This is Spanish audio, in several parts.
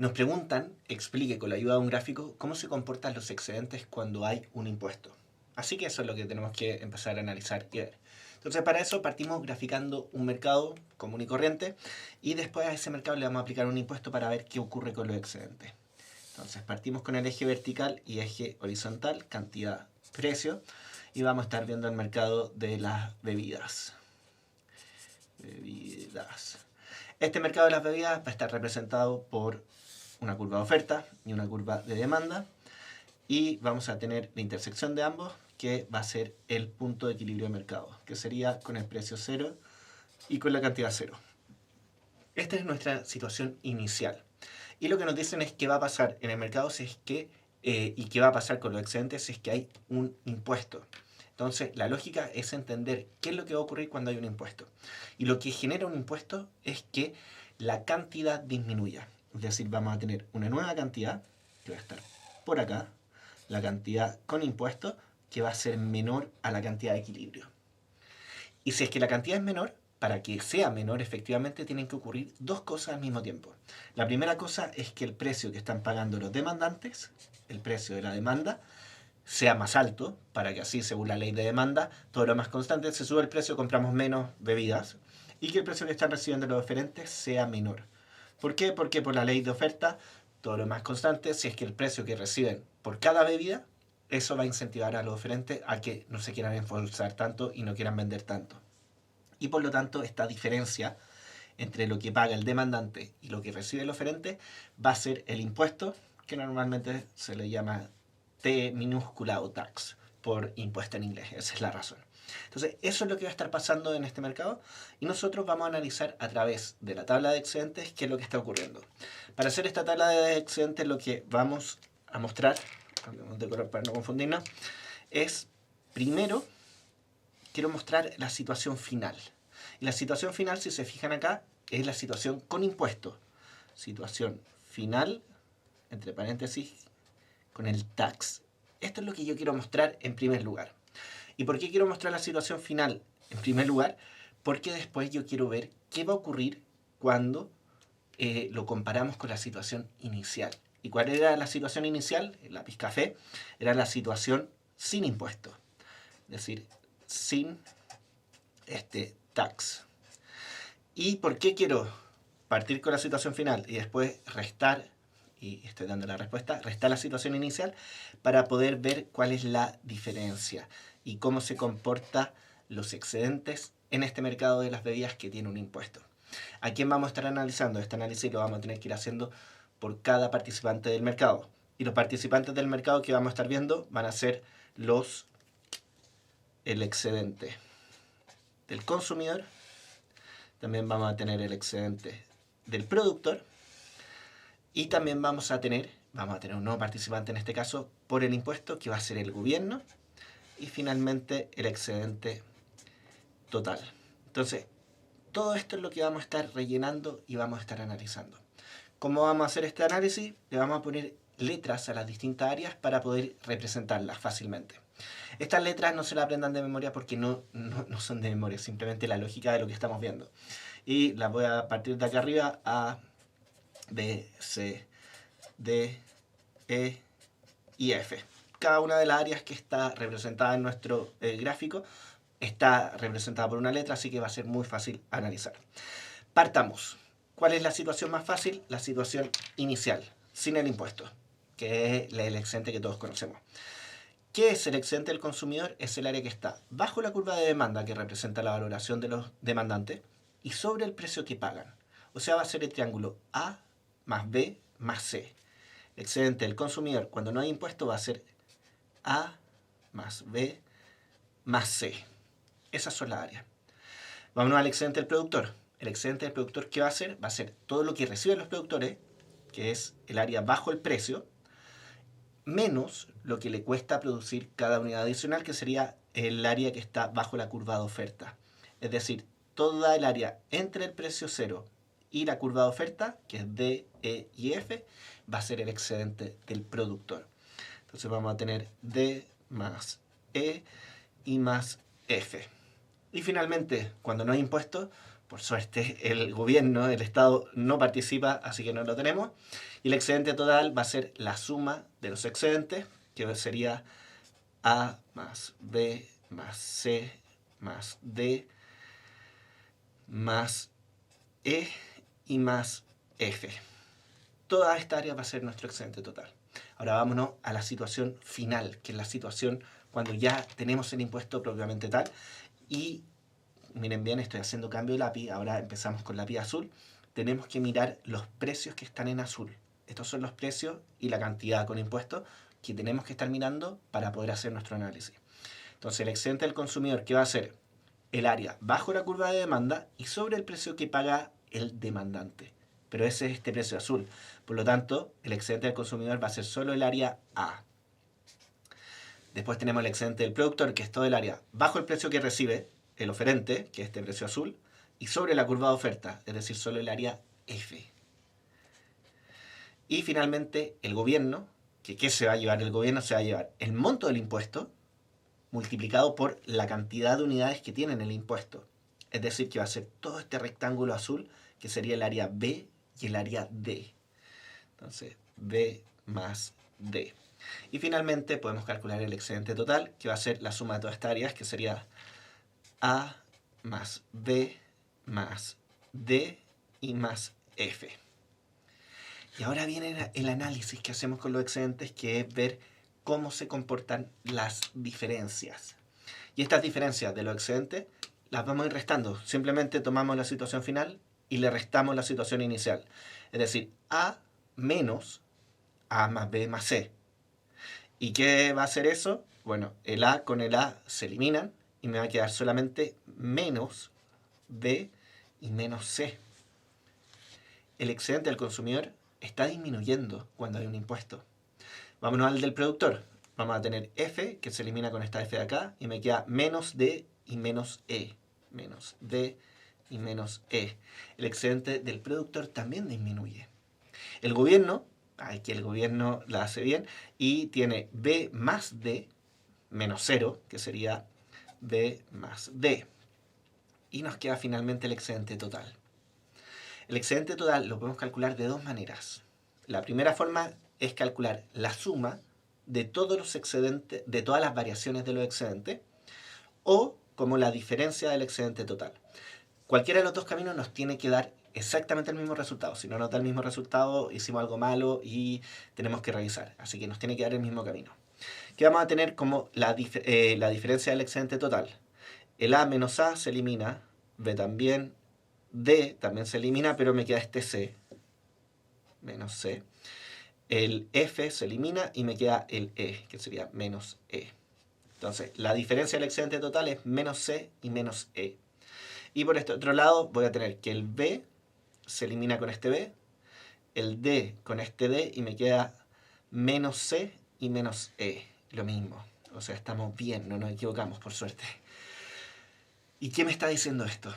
Nos preguntan, explique con la ayuda de un gráfico, cómo se comportan los excedentes cuando hay un impuesto. Así que eso es lo que tenemos que empezar a analizar y ver. Entonces para eso partimos graficando un mercado común y corriente y después a ese mercado le vamos a aplicar un impuesto para ver qué ocurre con los excedentes. Entonces partimos con el eje vertical y eje horizontal, cantidad, precio, y vamos a estar viendo el mercado de las bebidas. Este mercado de las bebidas va a estar representado por una curva de oferta y una curva de demanda, y vamos a tener la intersección de ambos, que va a ser el punto de equilibrio de mercado, que sería con el precio cero y con la cantidad cero. Esta es nuestra situación inicial. Y lo que nos dicen es qué va a pasar en el mercado si es que, y qué va a pasar con los excedentes si es que hay un impuesto. Entonces, la lógica es entender qué es lo que va a ocurrir cuando hay un impuesto. Y lo que genera un impuesto es que la cantidad disminuya. Es decir, vamos a tener una nueva cantidad que va a estar por acá, la cantidad con impuesto, que va a ser menor a la cantidad de equilibrio. Y si es que la cantidad es menor, para que sea menor, efectivamente tienen que ocurrir dos cosas al mismo tiempo. La primera cosa es que el precio que están pagando los demandantes, el precio de la demanda, sea más alto, para que así, según la ley de demanda, todo lo más constante, se sube el precio, compramos menos bebidas, y que el precio que están recibiendo los oferentes sea menor. ¿Por qué? Porque por la ley de oferta, todo lo más constante, si es que el precio que reciben por cada bebida, eso va a incentivar a los oferentes a que no se quieran esforzar tanto y no quieran vender tanto. Y por lo tanto, esta diferencia entre lo que paga el demandante y lo que recibe el oferente va a ser el impuesto, que normalmente se le llama T minúscula o tax, por impuesto en inglés. Esa es la razón. Entonces, eso es lo que va a estar pasando en este mercado, y nosotros vamos a analizar a través de la tabla de excedentes qué es lo que está ocurriendo. Para hacer esta tabla de excedentes, lo que vamos a mostrar, cambiamos de color para no confundirnos, es primero quiero mostrar la situación final. Y la situación final, si se fijan acá, es la situación con impuestos. Situación final, entre paréntesis, con el tax. Esto es lo que yo quiero mostrar en primer lugar. ¿Y por qué quiero mostrar la situación final en primer lugar? Porque después yo quiero ver qué va a ocurrir cuando lo comparamos con la situación inicial. ¿Y cuál era la situación inicial? El lápiz café era la situación sin impuestos. Es decir, sin tax. ¿Y por qué quiero partir con la situación final y después restar, y estoy dando la respuesta, restar la situación inicial para poder ver cuál es la diferencia y cómo se comportan los excedentes en este mercado de las bebidas que tiene un impuesto? ¿A quién vamos a estar analizando? Este análisis lo vamos a tener que ir haciendo por cada participante del mercado. Y los participantes del mercado que vamos a estar viendo van a ser el excedente del consumidor, también vamos a tener el excedente del productor, y también vamos a tener un nuevo participante en este caso por el impuesto, que va a ser el gobierno, y finalmente el excedente total. Entonces, todo esto es lo que vamos a estar rellenando y vamos a estar analizando. ¿Cómo vamos a hacer este análisis? Le vamos a poner letras a las distintas áreas para poder representarlas fácilmente. Estas letras no se las aprendan de memoria porque no son de memoria, simplemente la lógica de lo que estamos viendo. Y las voy a partir de acá arriba: A, B, C, D, E y F. Cada una de las áreas que está representada en nuestro gráfico está representada por una letra, así que va a ser muy fácil analizar. Partamos. ¿Cuál es la situación más fácil? La situación inicial, sin el impuesto, que es el excedente que todos conocemos. ¿Qué es el excedente del consumidor? Es el área que está bajo la curva de demanda, que representa la valoración de los demandantes, y sobre el precio que pagan. O sea, va a ser el triángulo A más B más C. El excedente del consumidor, cuando no hay impuesto, va a ser A más B más C. Esas son las áreas. Vámonos al excedente del productor. El excedente del productor, ¿qué va a hacer? Va a ser todo lo que reciben los productores, que es el área bajo el precio, menos lo que le cuesta producir cada unidad adicional, que sería el área que está bajo la curva de oferta. Es decir, toda el área entre el precio cero y la curva de oferta, que es D, E y F, va a ser el excedente del productor. Entonces vamos a tener D más E y más F. Y finalmente, cuando no hay impuestos, por suerte, el gobierno, el Estado no participa, así que no lo tenemos. Y el excedente total va a ser la suma de los excedentes, que sería A más B más C más D más E y más F. Toda esta área va a ser nuestro excedente total. Ahora vámonos a la situación final, que es la situación cuando ya tenemos el impuesto propiamente tal. Y miren bien, estoy haciendo cambio de lápiz, ahora empezamos con lápiz azul. Tenemos que mirar los precios que están en azul. Estos son los precios y la cantidad con impuestos que tenemos que estar mirando para poder hacer nuestro análisis. Entonces el excedente del consumidor, ¿qué va a ser? El área bajo la curva de demanda y sobre el precio que paga el demandante. Pero ese es este precio azul. Por lo tanto, el excedente del consumidor va a ser solo el área A. Después tenemos el excedente del productor, que es todo el área bajo el precio que recibe el oferente, que es este precio azul, y sobre la curva de oferta, es decir, solo el área F. Y finalmente, el gobierno, que ¿qué se va a llevar? El gobierno se va a llevar el monto del impuesto multiplicado por la cantidad de unidades que tiene en el impuesto. Es decir, que va a ser todo este rectángulo azul, que sería el área B y el área D. Entonces, B más D. Y finalmente podemos calcular el excedente total, que va a ser la suma de todas estas áreas, que sería A más B más D y más F. Y ahora viene el análisis que hacemos con los excedentes, que es ver cómo se comportan las diferencias. Y estas diferencias de los excedentes las vamos a ir restando. Simplemente tomamos la situación final y le restamos la situación inicial. Es decir, A menos A más B más C. ¿Y qué va a hacer eso? Bueno, el A con el A se eliminan y me va a quedar solamente menos B y menos C. El excedente del consumidor está disminuyendo cuando hay un impuesto. Vámonos al del productor. Vamos a tener F, que se elimina con esta F de acá, y me queda menos D y menos E. Menos D y menos E. El excedente del productor también disminuye. El gobierno, aquí el gobierno la hace bien, y tiene B más D menos 0, que sería B más D. Y nos queda finalmente el excedente total. El excedente total lo podemos calcular de dos maneras. La primera forma es calcular la suma de todos los excedentes, de todas las variaciones de los excedentes, o como la diferencia del excedente total. Cualquiera de los dos caminos nos tiene que dar exactamente el mismo resultado. Si no nos da el mismo resultado, hicimos algo malo y tenemos que revisar. Así que nos tiene que dar el mismo camino. ¿Qué vamos a tener como la diferencia del excedente total? El A menos A se elimina, B también, D también se elimina, pero me queda este C, menos C. El F se elimina y me queda el E, que sería menos E. Entonces, la diferencia del excedente total es menos C y menos E. Y por este otro lado voy a tener que el B se elimina con este B, el D con este D y me queda menos C y menos E. Lo mismo. O sea, estamos bien, no nos equivocamos, por suerte. ¿Y qué me está diciendo esto?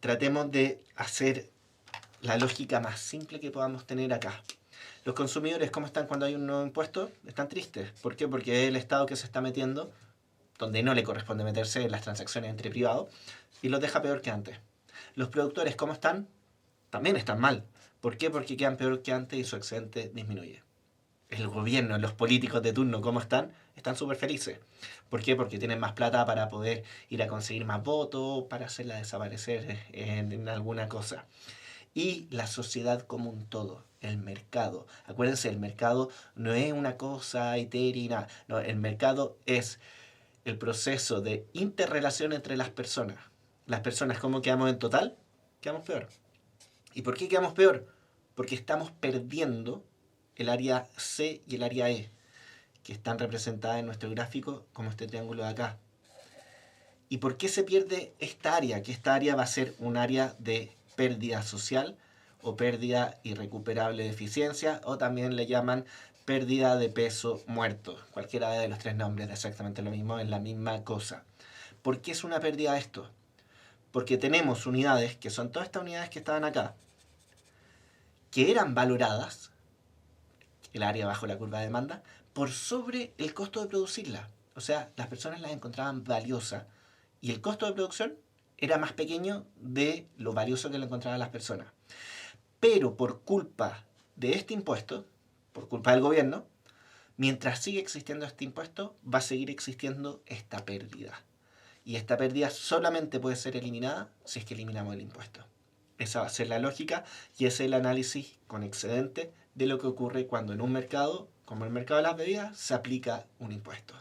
Tratemos de hacer la lógica más simple que podamos tener acá. Los consumidores, ¿cómo están cuando hay un nuevo impuesto? Están tristes. ¿Por qué? Porque es el Estado que se está metiendo donde no le corresponde meterse en las transacciones entre privados y los deja peor que antes. Los productores, ¿cómo están? También están mal. ¿Por qué? Porque quedan peor que antes y su excedente disminuye. El gobierno, los políticos de turno, ¿cómo están? Están súper felices. ¿Por qué? Porque tienen más plata para poder ir a conseguir más votos, para hacerla desaparecer en alguna cosa. Y la sociedad como un todo, el mercado. Acuérdense, el mercado no es una cosa etérea, no, el mercado es el proceso de interrelación entre las personas. Las personas, ¿cómo quedamos en total? Quedamos peor. ¿Y por qué quedamos peor? Porque estamos perdiendo el área C y el área E, que están representadas en nuestro gráfico como este triángulo de acá. ¿Y por qué se pierde esta área? Que esta área va a ser un área de pérdida social o pérdida irrecuperable de eficiencia, o también le llaman pérdida de peso muerto. Cualquiera de los tres nombres es exactamente lo mismo, es la misma cosa. ¿Por qué es una pérdida de esto? Porque tenemos unidades, que son todas estas unidades que estaban acá, que eran valoradas, el área bajo la curva de demanda, por sobre el costo de producirla. O sea, las personas las encontraban valiosas y el costo de producción era más pequeño de lo valioso que le encontraban las personas. Pero por culpa de este impuesto, por culpa del gobierno, mientras sigue existiendo este impuesto, va a seguir existiendo esta pérdida. Y esta pérdida solamente puede ser eliminada si es que eliminamos el impuesto. Esa va a ser la lógica y ese es el análisis con excedente de lo que ocurre cuando en un mercado, como el mercado de las bebidas, se aplica un impuesto.